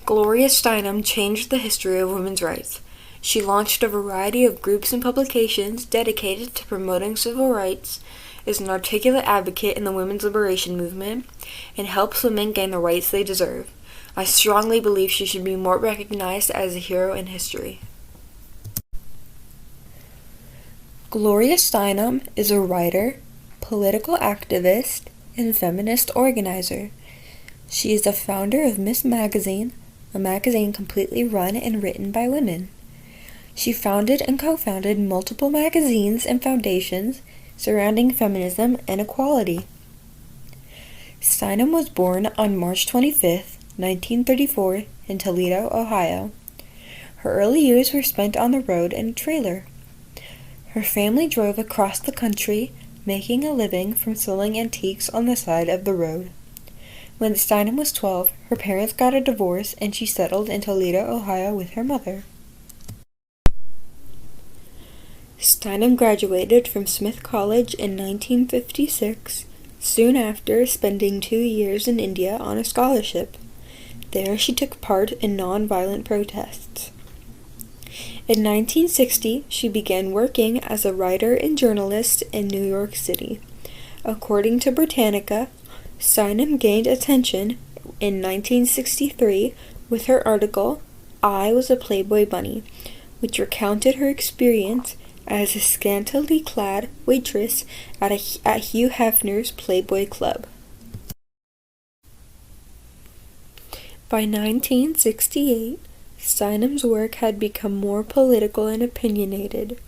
Gloria Steinem changed the history of women's rights. She launched a variety of groups and publications dedicated to promoting civil rights, is an articulate advocate in the women's liberation movement, and helps women gain the rights they deserve. I strongly believe she should be more recognized as a hero in history. Gloria Steinem is a writer, political activist, and feminist organizer. She is the founder of Miss Magazine, a magazine completely run and written by women. She founded and co-founded multiple magazines and foundations surrounding feminism and equality. Steinem was born on March 25, 1934, in Toledo, Ohio. Her early years were spent on the road in a trailer. Her family drove across the country, making a living from selling antiques on the side of the road. When Steinem was 12, her parents got a divorce and she settled in Toledo, Ohio with her mother. Steinem graduated from Smith College in 1956, soon after spending 2 years in India on a scholarship. There she took part in nonviolent protests. In 1960, she began working as a writer and journalist in New York City. According to Britannica, Steinem gained attention in 1963 with her article, "I Was a Playboy Bunny," which recounted her experience as a scantily clad waitress at Hugh Hefner's Playboy Club. By 1968, Steinem's work had become more political and opinionated.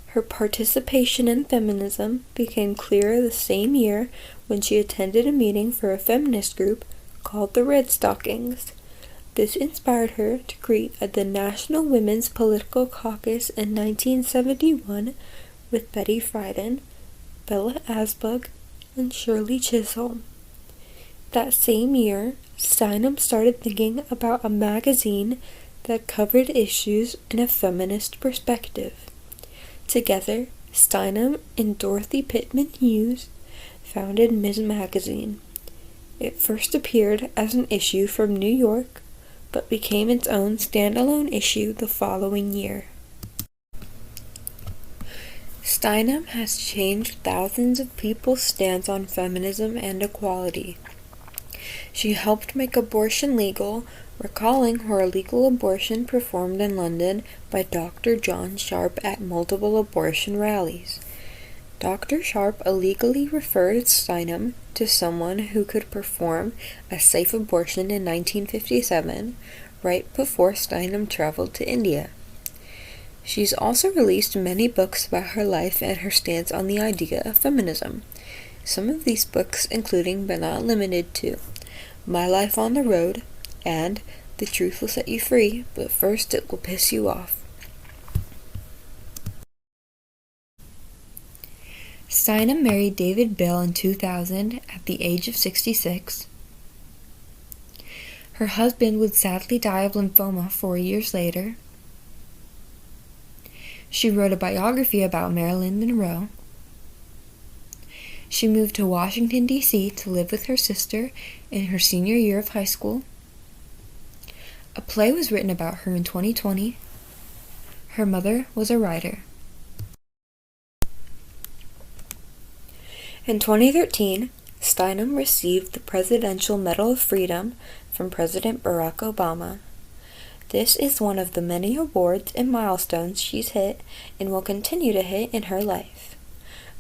Her participation in feminism became clearer the same year when she attended a meeting for a feminist group called the Red Stockings. This inspired her to create the National Women's Political Caucus in 1971 with Betty Friedan, Bella Abzug, and Shirley Chisholm. That same year, Steinem started thinking about a magazine that covered issues in a feminist perspective. Together, Steinem and Dorothy Pitman Hughes founded Ms. Magazine. It first appeared as an issue from New York, but became its own standalone issue the following year. Steinem has changed thousands of people's stance on feminism and equality. She helped make abortion legal, recalling her illegal abortion performed in London by Dr. John Sharp at multiple abortion rallies. Dr. Sharp illegally referred Steinem to someone who could perform a safe abortion in 1957, right before Steinem traveled to India. She's also released many books about her life and her stance on the idea of feminism. Some of these books including but not limited to My Life on the Road and The Truth Will Set You Free, but First It Will Piss You Off. Steinem married David Bill in 2000 at the age of 66. Her husband would sadly die of lymphoma 4 years later. She wrote a biography about Marilyn Monroe. She moved to Washington, D.C. to live with her sister in her senior year of high school. A play was written about her in 2020. Her mother was a writer. In 2013, Steinem received the Presidential Medal of Freedom from President Barack Obama. This is one of the many awards and milestones she's hit and will continue to hit in her life.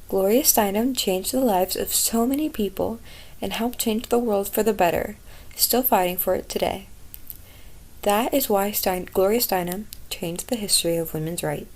Gloria Steinem changed the lives of so many people and helped change the world for the better, still fighting for it today. That is why Gloria Steinem changed the history of women's rights.